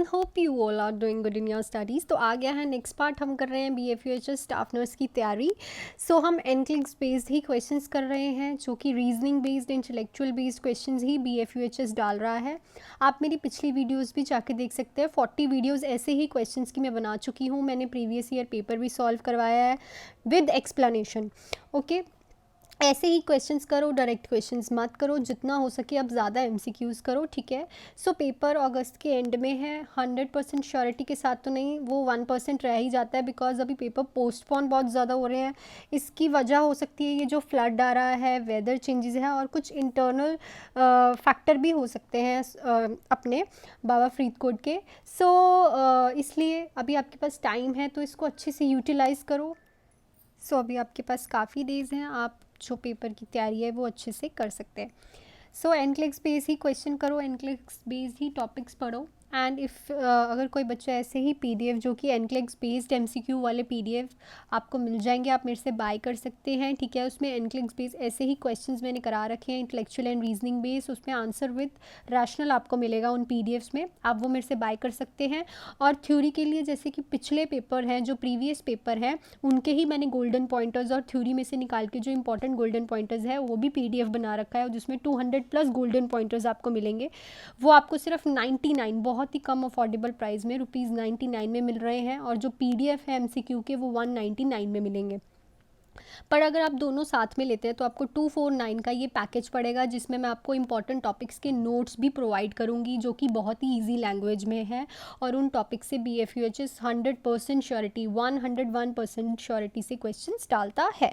Hope you all are doing good in your studies. तो आ गया है नेक्स्ट पार्ट, हम कर रहे हैं BFUHS स्टाफ नर्स की तैयारी। सो हम NCLEX बेस्ड ही क्वेश्चंस कर रहे हैं, जो कि reasoning based intellectual based questions ही BFUHS डाल रहा है। आप मेरी पिछली वीडियोस भी जाके देख सकते हैं। 40 वीडियोस ऐसे ही क्वेश्चंस की मैं बना चुकी हूँ। मैंने प्रीवियस ईयर पेपर भी सॉल्व करवाया है विद एक्सप्लेनेशन। ओके, ऐसे ही क्वेश्चंस करो, डायरेक्ट क्वेश्चंस मत करो, जितना हो सके अब ज़्यादा MCQs करो, ठीक है। सो पेपर अगस्त के एंड में है। 100% श्योरिटी के साथ तो नहीं, वो 1% रह ही जाता है, बिकॉज अभी पेपर पोस्टपोन बहुत ज़्यादा हो रहे हैं। इसकी वजह हो सकती है ये जो फ्लड आ रहा है, वेदर चेंजेस है, और कुछ इंटरनल फैक्टर भी हो सकते हैं अपने बाबा फरीदकोट के। सो इसलिए अभी आपके पास टाइम है, तो इसको अच्छे से यूटिलाइज़ करो। सो अभी आपके पास काफ़ी डेज़ हैं, आप जो पेपर की तैयारी है वो अच्छे से कर सकते हैं। सो NCLEX बेस ही क्वेश्चन करो, NCLEX बेस ही टॉपिक्स पढ़ो। एंड इफ़ अगर कोई बच्चा ऐसे ही PDF जो कि NCLEX बेस्ड MCQ वाले PDF आपको मिल जाएंगे, आप मेरे से बाय कर सकते हैं, ठीक है। उसमें NCLEX बेस ऐसे ही क्वेश्चंस मैंने करा रखे हैं, इंटेलेक्चुअल एंड रीजनिंग बेस, उसमें आंसर विद रैशनल आपको मिलेगा उन PDFs में, आप वो मेरे से बाय कर सकते हैं। और थ्योरी के लिए जैसे कि पिछले पेपर हैं, जो प्रीवियस पेपर हैं, उनके ही मैंने गोल्डन पॉइंटर्स और थ्योरी में से निकाल के जो इंपॉर्टेंट गोल्डन पॉइंटर्स है वो भी PDF बना रखा है, जिसमें 200+ गोल्डन पॉइंटर्स आपको मिलेंगे। वो आपको सिर्फ 99, बहुत ही कम अफोर्डेबल प्राइस में, ₹99 में मिल रहे हैं। और जो PDF है MCQ के, वो 199 में मिलेंगे। पर अगर आप दोनों साथ में लेते हैं तो आपको 249 का ये पैकेज पड़ेगा, जिसमें मैं आपको इंपॉर्टेंट टॉपिक्स के नोट्स भी प्रोवाइड करूंगी, जो कि बहुत ही इजी लैंग्वेज में है। और उन टॉपिक्स से BFUHS 100% श्योरिटी, 101% श्योरिटी से क्वेश्चंस डालता है।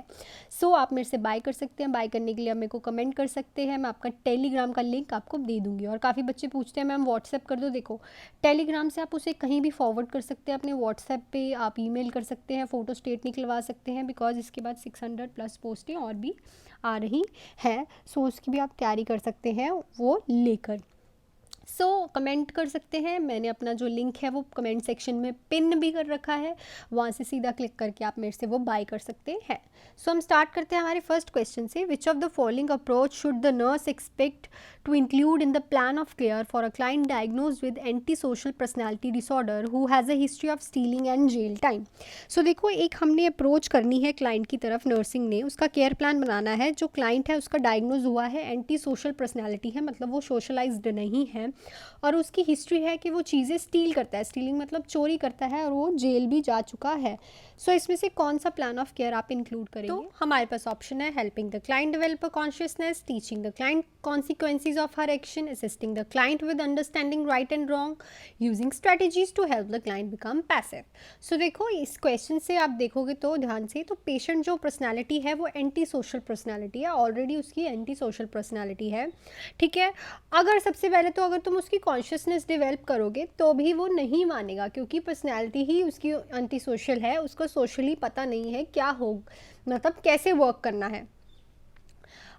सो आप मेरे से बाय कर सकते हैं। बाय करने के लिए आप मेरे को कमेंट कर सकते हैं, मैं आपका टेलीग्राम का लिंक आपको दे दूँगी। और काफ़ी बच्चे पूछते हैं मैम व्हाट्सएप कर दो। देखो, टेलीग्राम से आप उसे कहीं भी फॉरवर्ड कर सकते हैं, अपने व्हाट्सएप पे आप ईमेल कर सकते हैं, फ़ोटो स्टेट निकलवा सकते हैं, बिकॉज इसके बाद 600+ पोस्टें और भी आ रही हैं। सो उसकी भी आप तैयारी कर सकते हैं वो लेकर। सो कमेंट कर सकते हैं, मैंने अपना जो लिंक है वो कमेंट सेक्शन में पिन भी कर रखा है, वहाँ से सीधा क्लिक करके आप मेरे से वो बाय कर सकते हैं। सो हम स्टार्ट करते हैं हमारे फर्स्ट क्वेश्चन से। Which of the following approach should the nurse expect to include in the plan of care for a client diagnosed with anti social personality disorder who has a history of stealing and jail time. So देखो, एक हमने approach करनी है client की तरफ, nursing ने उसका care plan बनाना है। जो क्लाइंट है उसका डायग्नोज हुआ है एंटी सोशल पर्सनैलिटी है, मतलब वो सोशलाइज्ड नहीं है, और उसकी हिस्ट्री है कि वो चीज़ें स्टील करता है, स्टीलिंग मतलब चोरी करता है, और वो जेल भी जा चुका है। सो इसमें से कौन सा प्लान ऑफ केयर आप इंक्लूड करेंगे? तो हमारे पास ऑप्शन है helping the client develop a consciousness, teaching the client consequences of her action, assisting the client with understanding right and wrong, using strategies to help the client become passive. So देखो, इस question से आप देखोगे तो ध्यान से, तो patient जो पर्सनैलिटी है वो एंटी सोशल पर्सनैलिटी है, ऑलरेडी उसकी एंटी सोशल पर्सनैलिटी है, ठीक है। अगर सबसे पहले तो अगर तुम उसकी कॉन्शियसनेस डेवलप करोगे तो भी वो नहीं मानेगा, क्योंकि पर्सनैलिटी ही उसकी एंटी सोशल है, उसको सोशली पता नहीं है क्या हो, मतलब कैसे वर्क करना है।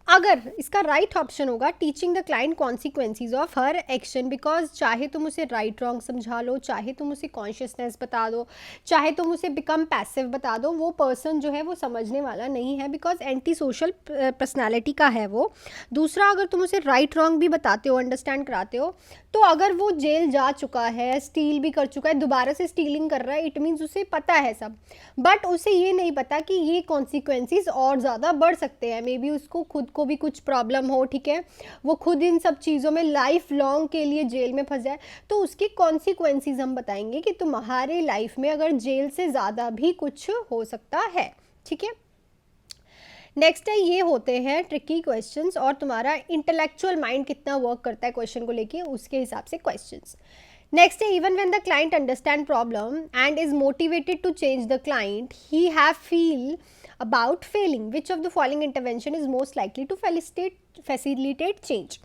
अगर इसका राइट ऑप्शन होगा teaching the client consequences of her action, because चाहे तुम उसे राइट रॉन्ग समझा लो, चाहे तुम उसे कॉन्शियसनेस बता दो, चाहे तुम उसे बिकम पैसिव बता दो, वो पर्सन जो है वो समझने वाला नहीं है, बिकॉज एंटी सोशल पर्सनैलिटी का है वो। दूसरा, अगर तुम उसे राइट रॉन्ग भी बताते हो, अंडरस्टैंड कराते हो, तो अगर वो जेल जा चुका है, स्टील भी कर चुका है, दोबारा से स्टीलिंग कर रहा है, इट मीन्स उसे पता है सब, बट उसे ये नहीं पता कि ये कॉन्सिक्वेंसेस और ज़्यादा बढ़ सकते हैं। मे बी उसको खुद को भी कुछ प्रॉब्लम हो, ठीक है, वो खुद इन सब चीज़ों में लाइफ लॉन्ग के लिए जेल में फंस जाए, तो उसके कॉन्सिक्वेंसेस हम बताएंगे कि तुम्हारे लाइफ में अगर जेल से ज़्यादा भी कुछ हो सकता है, ठीक है। नेक्स्ट है, ये होते हैं ट्रिकी क्वेश्चंस, और तुम्हारा इंटेलेक्चुअल माइंड कितना वर्क करता है क्वेश्चन को लेके, उसके हिसाब से क्वेश्चंस। नेक्स्ट है, even when the client understand problem and is motivated to change the client, he have feel about failing, which of the following intervention is most likely to facilitate change?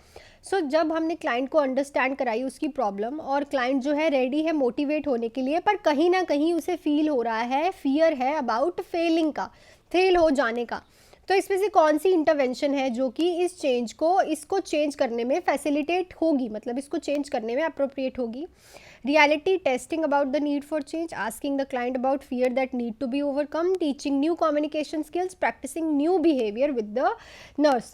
सो जब हमने client को understand कराई उसकी problem, और client जो है ready है motivate होने के लिए, पर कहीं ना कहीं उसे फील हो रहा है, फियर है अबाउट फेलिंग का, फेल हो जाने का, तो इसमें से कौन सी इंटरवेंशन है जो कि इस चेंज को, इसको चेंज करने में फैसिलिटेट होगी, मतलब इसको चेंज करने में अप्रोप्रिएट होगी? Reality testing about the need for change, asking the client about fear that need to be overcome, teaching new communication skills, practicing new behavior with the nurse.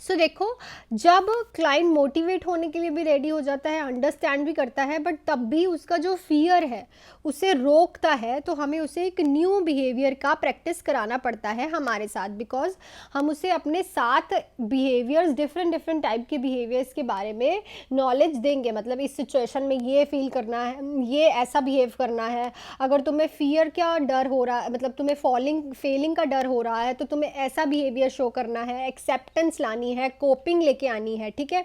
देखो, जब क्लाइंट मोटिवेट होने के लिए भी ready हो जाता है, अंडरस्टैंड भी करता है, बट तब भी उसका जो फियर है उसे रोकता है, तो हमें उसे एक न्यू बिहेवियर का प्रैक्टिस कराना पड़ता है हमारे साथ, बिकॉज हम उसे अपने साथ बिहेवियर्स, डिफरेंट डिफरेंट टाइप के बिहेवियर्स के बारे में नॉलेज देंगे। मतलब इस सिचुएशन में ये फील करना है, ये ऐसा बिहेव करना है, अगर तुम्हें फियर का डर हो रहा है, मतलब तुम्हें फेलिंग का डर हो रहा है, तो तुम्हें ऐसा बिहेवियर शो करना है, एक्सेप्टेंस लानी है, कोपिंग लेके आनी है, ठीक है।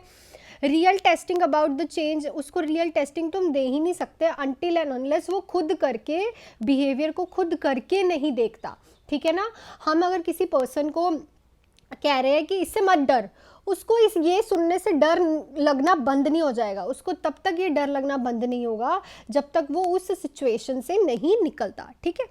Real testing about the change, उसको रियल टेस्टिंग तुम दे ही नहीं सकते अनटिल एंड अनलेस वो खुद करके बिहेवियर को खुद करके नहीं देखता, ठीक है ना। हम अगर किसी पर्सन को कह रहे हैं कि इससे मत डर, उसको इस ये सुनने से डर लगना बंद नहीं हो जाएगा, उसको तब तक ये डर लगना बंद नहीं होगा जब तक वो उस सिचुएशन से नहीं निकलता, ठीक है।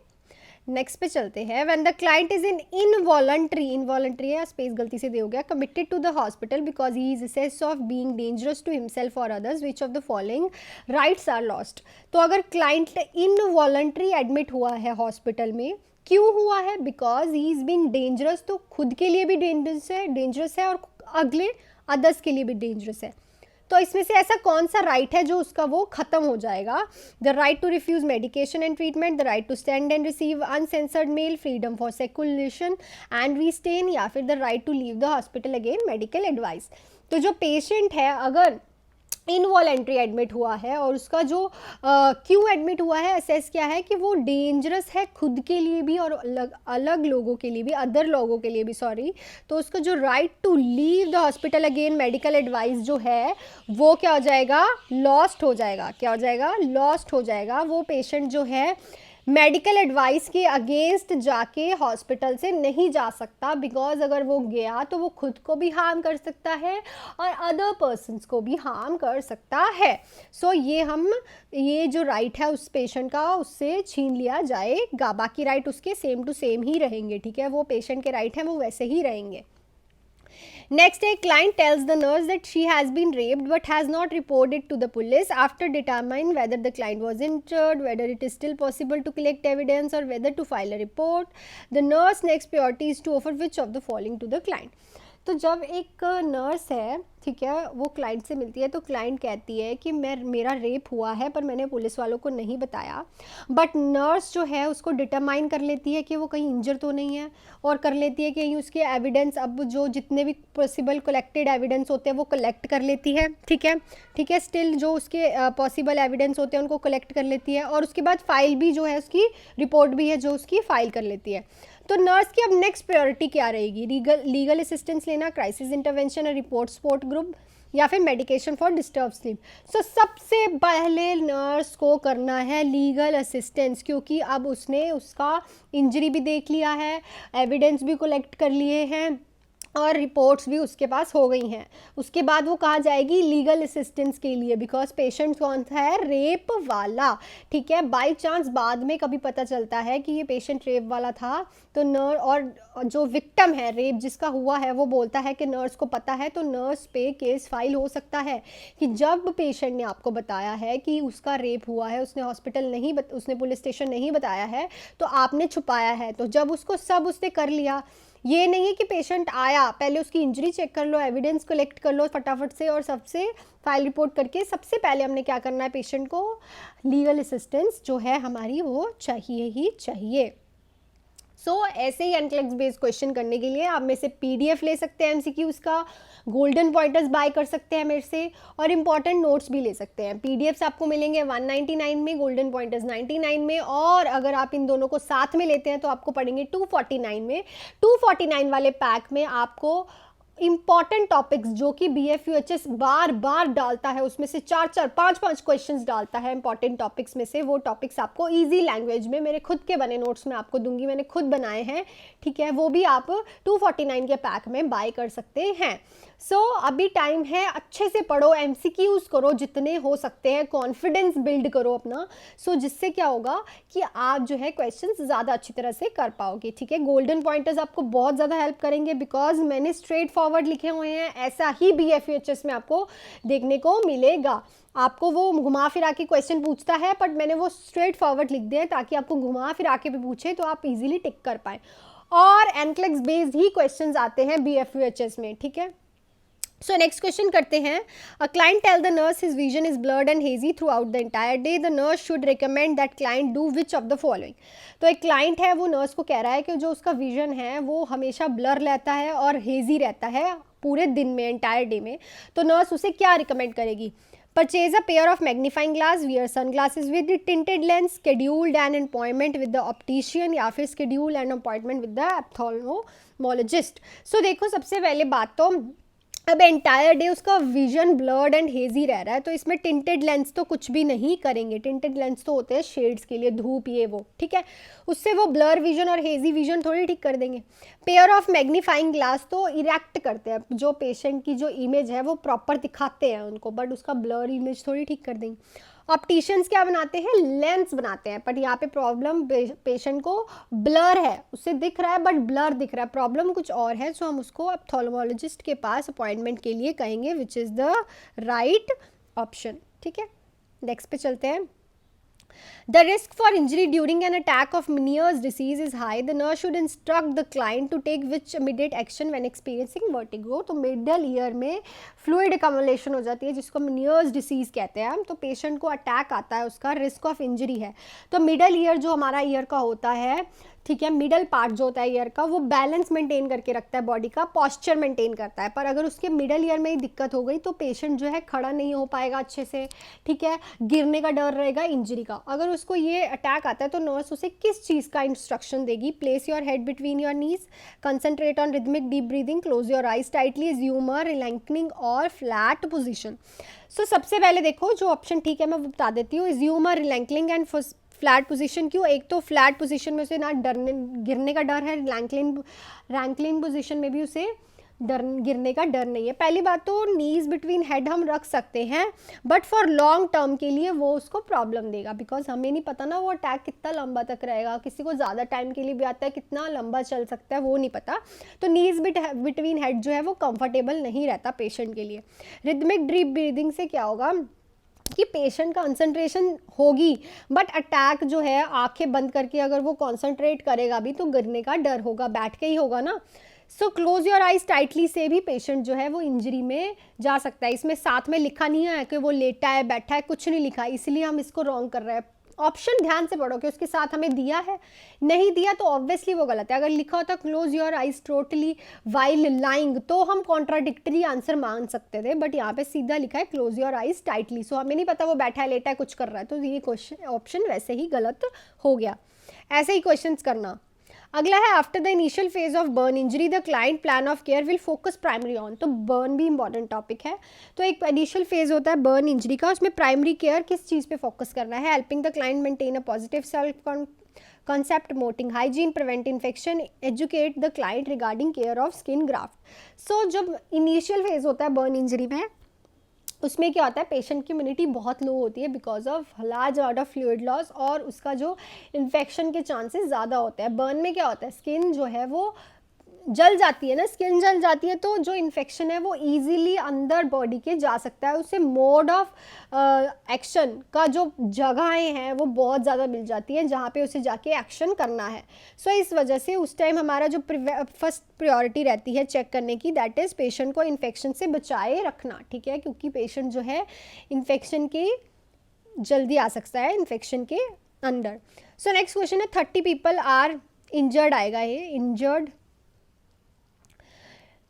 नेक्स्ट पे चलते हैं। When the client is in involuntary है, स्पेस गलती से दे हो गया, committed to the hospital because he is assessed of being dangerous to himself और others, which of the following rights are lost. तो अगर क्लाइंट इनवॉलंटरी एडमिट हुआ है हॉस्पिटल में, क्यों हुआ है? Because he is being dangerous, तो खुद के लिए भी डेंजरस है और अगले अदर्स के लिए भी डेंजरस है। तो इसमें से ऐसा कौन सा राइट है जो उसका वो खत्म हो जाएगा? The right to refuse medication and treatment, the right to send and receive uncensored mail, freedom for seclusion and restraint, या फिर the right to leave the hospital again medical advice. तो जो पेशेंट है अगर इनवॉलेंट्री एडमिट हुआ है और उसका जो क्यों एडमिट हुआ है, असेस क्या है कि वो डेंजरस है खुद के लिए भी और अलग लोगों के लिए भी, अदर लोगों के लिए भी, सॉरी, तो उसका जो right to leave the hospital again medical advice जो है वो क्या हो जाएगा? लॉस्ट हो जाएगा। क्या हो जाएगा? लॉस्ट हो जाएगा। वो पेशेंट जो है मेडिकल एडवाइस के अगेंस्ट जाके हॉस्पिटल से नहीं जा सकता, बिकॉज अगर वो गया तो वो खुद को भी हार्म कर सकता है और अदर पर्सन्स को भी हार्म कर सकता है। सो ये जो राइट है उस पेशेंट का उससे छीन लिया जाएगा। बाकी राइट उसके सेम टू सेम ही रहेंगे, ठीक है। वो पेशेंट के राइट हैं वो वैसे ही रहेंगे। Next, a client tells the nurse that she has been raped but has not reported to the police. After determining whether the client was injured, whether it is still possible to collect evidence or whether to file a report, the nurse next priority is to offer which of the following to the client. तो जब एक nurse है, ठीक है, वो client से मिलती है तो क्लाइंट कहती है कि मेरा रेप हुआ है पर मैंने पुलिस वालों को नहीं बताया, बट नर्स जो है उसको डिटरमाइन कर लेती है कि वो कहीं इंजर तो नहीं है और कर लेती है कि कहीं उसके एविडेंस, अब जो जितने भी पॉसिबल कलेक्टेड एविडेंस होते हैं वो कलेक्ट कर लेती है, ठीक है, स्टिल जो उसके पॉसिबल एविडेंस होते हैं उनको कलेक्ट कर लेती है और उसके बाद फाइल भी जो है उसकी रिपोर्ट भी है जो उसकी फाइल कर लेती है। तो नर्स की अब नेक्स्ट प्रायोरिटी क्या रहेगी? लीगल असिस्टेंस लेना, crisis intervention, report support group, या फिर मेडिकेशन फॉर डिस्टर्ब स्लीप। सो सबसे पहले नर्स को करना है लीगल असिस्टेंस, क्योंकि अब उसने उसका इंजरी भी देख लिया है, एविडेंस भी कलेक्ट कर लिए हैं और रिपोर्ट्स भी उसके पास हो गई हैं। उसके बाद वो कहाँ जाएगी? लीगल असिस्टेंस के लिए, बिकॉज पेशेंट कौन सा है? रेप वाला, ठीक है। बाय चांस बाद में कभी पता चलता है कि ये पेशेंट रेप वाला था, तो नर्स और जो विक्टिम है रेप जिसका हुआ है वो बोलता है कि नर्स को पता है, तो नर्स पे केस फाइल हो सकता है कि जब पेशेंट ने आपको बताया है कि उसका रेप हुआ है, उसने उसने पुलिस स्टेशन नहीं बताया है, तो आपने छुपाया है। तो जब उसने कर लिया, ये नहीं है कि पेशेंट आया पहले उसकी इंजरी चेक कर लो, एविडेंस कलेक्ट कर लो फटाफट से और सबसे फाइल रिपोर्ट करके, सबसे पहले हमने क्या करना है? पेशेंट को लीगल असिस्टेंस जो है हमारी वो चाहिए ही चाहिए। ऐसे ही एनक्लेक्स बेस्ड क्वेश्चन करने के लिए आप मेरे से पीडीएफ ले सकते हैं एमसीक्यूज का, गोल्डन पॉइंटर्स बाय कर सकते हैं मेरे से और इंपॉर्टेंट नोट्स भी ले सकते हैं। पीडीएफ्स आपको मिलेंगे 199 में, गोल्डन पॉइंटर्स 99 में, और अगर आप इन दोनों को साथ में लेते हैं तो आपको पड़ेंगे 249 में। 249 वाले पैक में आपको इंपॉर्टेंट टॉपिक्स जो कि BFUHS बार बार डालता है, उसमें से 4-5 क्वेश्चंस डालता है इंपॉर्टेंट टॉपिक्स में से, वो टॉपिक्स आपको इजी लैंग्वेज में मेरे खुद के बने नोट्स में आपको दूंगी, मैंने खुद बनाए हैं, ठीक है। वो भी आप 249 के पैक में बाय कर सकते हैं। अभी टाइम है, अच्छे से पढ़ो, MCQs करो जितने हो सकते हैं, कॉन्फिडेंस बिल्ड करो अपना, जिससे क्या होगा कि आप जो है क्वेश्चंस ज़्यादा अच्छी तरह से कर पाओगे, ठीक है। गोल्डन पॉइंटर्स आपको बहुत ज़्यादा हेल्प करेंगे बिकॉज मैंने स्ट्रेट फॉरवर्ड लिखे हुए हैं, ऐसा ही BFUHS में आपको देखने को मिलेगा। आपको वो घुमा फिरा के क्वेश्चन पूछता है, बट मैंने वो स्ट्रेट फॉरवर्ड लिख दिए ताकि आपको घुमा फिरा के भी पूछे तो आप इजीली टिक कर पाए, और एनक्लेक्स बेस्ड ही क्वेश्चंस आते हैं BFUHS में, ठीक है। सो नेक्स्ट क्वेश्चन करते हैं. A client tell the nurse his vision is blurred and hazy throughout the entire day. The nurse should recommend that client do which of the following. तो एक client है, वो nurse को कह रहा है कि जो उसका विजन है वो हमेशा ब्लर रहता है और हेजी रहता है पूरे दिन में, एंटायर डे में. तो नर्स उसे क्या रिकमेंड करेगी? Purchase a pair of magnifying glass, wear sun glasses with tinted lens, scheduled an appointment with the optician, या फिर schedule an appointment with the ophthalmologist. So देखो, सबसे पहले बात तो अब एंटायर डे उसका विजन ब्लर्ड एंड हेजी रह रहा है, तो इसमें टिंटेड लेंस तो कुछ भी नहीं करेंगे. टिंटेड लेंस तो होते हैं शेड्स के लिए, धूप ये वो, ठीक है. उससे वो ब्लर विजन और हेजी विजन थोड़ी ठीक कर देंगे. पेयर ऑफ मैग्नीफाइंग ग्लास तो इरेक्ट करते हैं, जो पेशेंट की जो इमेज है वो प्रॉपर दिखाते हैं उनको, बट उसका ब्लर इमेज थोड़ी ठीक कर देंगे. ऑप्टिशियंस क्या बनाते हैं? लेंस बनाते हैं. बट यहाँ पे प्रॉब्लम पेशेंट को ब्लर है, उससे दिख रहा है बट ब्लर दिख रहा है, प्रॉब्लम कुछ और है. सो हम उसको ऑप्थेल्मोलॉजिस्ट के पास अपॉइंटमेंट के लिए कहेंगे, which is the right option. ठीक है, नेक्स्ट पे चलते हैं. The risk for injury during an attack of Meniere's disease is high. The nurse should instruct the client to take which immediate action when experiencing vertigo. तो middle ear में fluid accumulation हो जाती है, जिसको Meniere's disease कहते हैं. तो patient को अटैक आता है, उसका रिस्क ऑफ इंजरी है. तो मिडल ईयर जो हमारा ईयर का होता है, ठीक है, मिडल पार्ट जो होता है ईयर का, वो बैलेंस मेंटेन करके रखता है, बॉडी का पॉस्चर मेंटेन करता है. पर अगर उसके मिडल ईयर में ही दिक्कत हो गई तो पेशेंट जो है खड़ा नहीं हो पाएगा अच्छे से, ठीक है, गिरने का डर रहेगा, इंजरी का. अगर उसको ये अटैक आता है तो नर्स उसे किस चीज़ का इंस्ट्रक्शन देगी? Place your head between your knees, concentrate on rhythmic deep breathing, close your eyes tightly, assume a reclining और फ्लैट पोजिशन. सो सबसे पहले देखो जो ऑप्शन ठीक है मैं बता देती हूँ. ज्यूम अ रिलैंकनिंग एंड फ्लैट पोजीशन. क्यों? एक तो फ्लैट पोजीशन में उसे ना डरने गिरने का डर है, रैंकलिन पोजीशन में भी उसे गिरने का डर नहीं है. पहली बात तो नीज बिटवीन हेड हम रख सकते हैं, बट फॉर लॉन्ग टर्म के लिए वो उसको प्रॉब्लम देगा, बिकॉज हमें नहीं पता ना वो अटैक कितना लंबा तक रहेगा. किसी को ज़्यादा टाइम के लिए भी आता है, कितना लंबा चल सकता है वो नहीं पता. तो नीज बिटवीन हेड जो है वो कंफर्टेबल नहीं रहता पेशेंट के लिए. रिदमिक डीप ब्रीदिंग से क्या होगा कि पेशेंट कंसंट्रेशन होगी, बट अटैक जो है आंखें बंद करके अगर वो कंसंट्रेट करेगा भी तो गिरने का डर होगा, बैठ के ही होगा ना. So close your eyes tightly से भी पेशेंट जो है वो इंजरी में जा सकता है. इसमें साथ में लिखा नहीं है कि वो लेटा है बैठा है, कुछ नहीं लिखा है, इसलिए हम इसको रॉन्ग कर रहे हैं. ऑप्शन ध्यान से पढ़ो कि उसके साथ हमें दिया है, नहीं दिया तो ऑब्वियसली वो गलत है. अगर लिखा होता close your eyes totally while lying तो हम कॉन्ट्राडिक्टरी आंसर मान सकते थे, बट यहाँ पे सीधा लिखा है क्लोज योर आइज टाइटली. सो हमें नहीं पता वो बैठा है, लेटा है, कुछ कर रहा है, तो ये क्वेश्चन ऑप्शन वैसे ही गलत हो गया. ऐसे ही क्वेश्चन करना. अगला है after the initial phase of burn injury the client plan of care will focus primary on. तो बर्न भी इंपॉर्टेंट टॉपिक है. तो एक इनिशियल फेज होता है बर्न इंजरी का, उसमें प्राइमरी केयर किस चीज़ पे फोकस करना है? Helping the client maintain a positive self concept, promoting hygiene, prevent infection, educate the client regarding care of skin graft. So जब इनिशियल फेज होता है बर्न इंजरी में, उसमें क्या होता है पेशेंट की इम्यूनिटी बहुत लो होती है because of large amount of fluid loss, और उसका जो इन्फेक्शन के चांसेस ज़्यादा होते हैं. बर्न में क्या होता है स्किन जो है वो जल जाती है ना, स्किन जल जाती है, तो जो इन्फेक्शन है वो इजीली अंदर बॉडी के जा सकता है. उससे मोड ऑफ एक्शन का जो जगहें हैं वो बहुत ज़्यादा मिल जाती हैं जहाँ पे उसे जाके एक्शन करना है. सो इस वजह से उस टाइम हमारा जो फर्स्ट प्रायोरिटी रहती है चेक करने की, दैट इज़ पेशेंट को इन्फेक्शन से बचाए रखना. ठीक है, क्योंकि पेशेंट जो है इन्फेक्शन के जल्दी आ सकता है इन्फेक्शन के अंदर. सो नेक्स्ट क्वेश्चन है 30 पीपल आर इंजर्ड आएगा ये,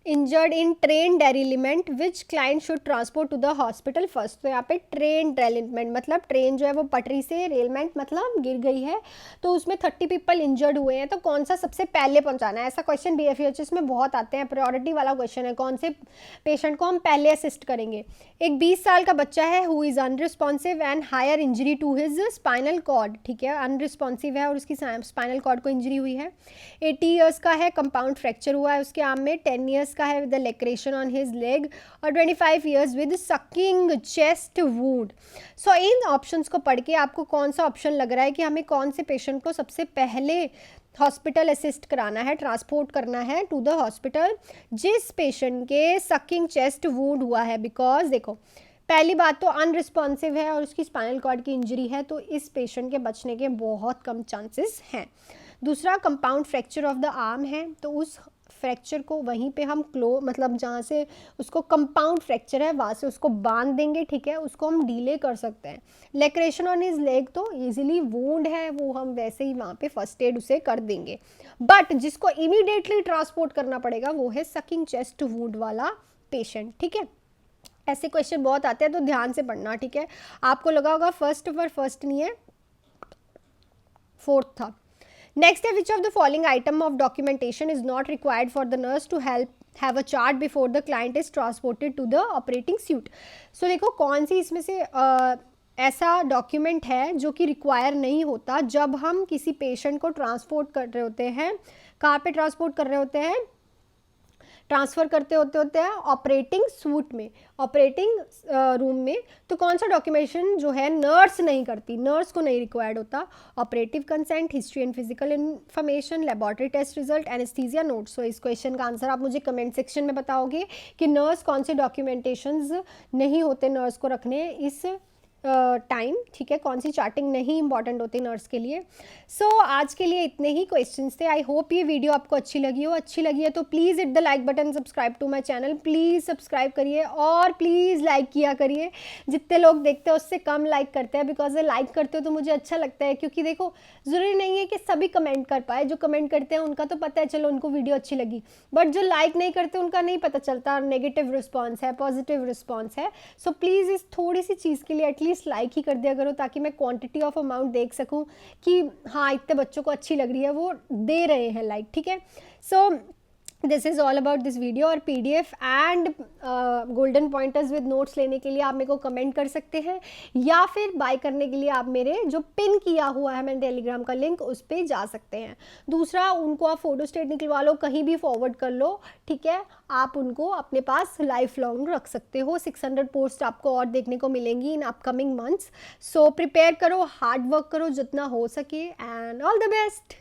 injured in train derailment which client should transport to the hospital first. तो यहाँ पे ट्रेन डेरिलिमेंट मतलब ट्रेन जो है वो पटरी से, रेलमेंट मतलब गिर गई है, तो उसमें 30 पीपल इंजर्ड हुए हैं, तो कौन सा सबसे पहले पहुँचाना है? ऐसा क्वेश्चन BFHS में बहुत आते हैं, प्रायोरिटी वाला क्वेश्चन है, कौन से पेशेंट को हम पहले असिस्ट करेंगे. एक 20 साल का बच्चा है who is unresponsive and higher injury to his spinal cord. ठीक है, अनरिस्पॉन्सिव है और उसकी स्पाइनल कॉर्ड को इंजरी हुई है. 80 ईयर्स का है, कंपाउंड फ्रैक्चर हुआ है उसके आर्म में. 10 ईयर्स का है विद लैक्रेशन ऑन हिज लेग, और 25 years with sucking chest wound. So in options को पढ़ के आपको कौन सा ऑप्शन लग रहा है कि हमें कौन से पेशेंट को सबसे पहले हॉस्पिटल असिस्ट कराना है, ट्रांसपोर्ट करना है टू द हॉस्पिटल? जिस पेशेंट के सकिंग चेस्ट वुंड हुआ है, बिकॉज देखो पहली बात तो अनरिस्पॉन्सिव है और उसकी स्पाइनल कॉर्ड की इंजरी है, तो इस पेशेंट के बचने के बहुत कम चांसेस हैं. दूसरा compound fracture of the arm है, तो उस फ्रैक्चर को वहीं पे हम मतलब जहाँ से उसको कंपाउंड फ्रैक्चर है वहाँ से उसको बांध देंगे, ठीक है, उसको हम डीले कर सकते हैं। लेक्रेशन ऑन हिज लेग तो इजीली वूंड है, वो हम वैसे ही वहाँ पे फर्स्ट एड उसे कर देंगे। बट जिसको इमीडिएटली ट्रांसपोर्ट करना पड़ेगा वो है सकिंग चेस्ट वूंड वाला पेशेंट, ठीक है। ऐसे क्वेश्चन बहुत आते हैं तो ध्यान से पढ़ना, ठीक है। आपको लगा होगा फर्स्ट पर फर्स्ट नहीं है, फोर्थ था। नेक्स्ट है which of the following item of documentation is not required for the nurse to help have a chart before the client is transported to the operating suite. So देखो कौन सी इसमें से ऐसा document है जो कि रिक्वायर नहीं होता जब हम किसी पेशेंट को ट्रांसपोर्ट कर रहे होते हैं। कहाँ पे ट्रांसपोर्ट कर रहे होते हैं? ट्रांसफ़र करते होते हैं ऑपरेटिंग सूट में, ऑपरेटिंग रूम में। तो कौन सा डॉक्यूमेंटेशन जो है नर्स नहीं करती, नर्स को नहीं रिक्वायर्ड होता? Operative consent, history and physical information, laboratory test result, anaesthesia notes. So इस क्वेश्चन का आंसर आप मुझे कमेंट सेक्शन में बताओगे कि नर्स कौन से डॉक्यूमेंटेशंस नहीं होते नर्स को रखने इस टाइम, ठीक है, कौन सी चार्टिंग नहीं इंपॉर्टेंट होती नर्स के लिए। सो आज के लिए इतने ही क्वेश्चंस थे। आई होप ये वीडियो आपको अच्छी लगी हो। अच्छी लगी है तो please hit the like button, subscribe to my channel, please subscribe करिए और प्लीज़ लाइक किया करिए। जितने लोग देखते हैं उससे कम लाइक करते हैं, बिकॉज लाइक करते हो तो मुझे अच्छा लगता है, क्योंकि देखो ज़रूरी नहीं है कि सभी कमेंट कर पाए। जो कमेंट करते हैं उनका तो पता है चलो उनको वीडियो अच्छी लगी, बट जो लाइक नहीं करते उनका नहीं पता चलता नेगेटिव रिस्पॉन्स है, पॉजिटिव रिस्पॉन्स है। सो प्लीज़ इस थोड़ी सी चीज़ के लिए एटलीस्ट लाइक ही कर दिया करो, ताकि मैं क्वांटिटी ऑफ अमाउंट देख सकूं कि हाँ इतने बच्चों को अच्छी लग रही है, वो दे रहे हैं लाइक, ठीक है। So this is all about this video. और PDF and golden pointers with notes लेने के लिए आप मेरे को कमेंट कर सकते हैं, या फिर बाय करने के लिए आप मेरे जो पिन किया हुआ है मैंने टेलीग्राम का लिंक, उस पर जा सकते हैं। दूसरा, उनको आप फोटो स्टेट निकलवा लो, कहीं भी फॉरवर्ड कर लो, ठीक है, आप उनको अपने पास लाइफ लॉन्ग रख सकते हो। 600 पोस्ट आपको और देखने को मिलेंगी in upcoming months. So prepare करो, हार्ड वर्क करो जितना हो सके, एंड ऑल द बेस्ट।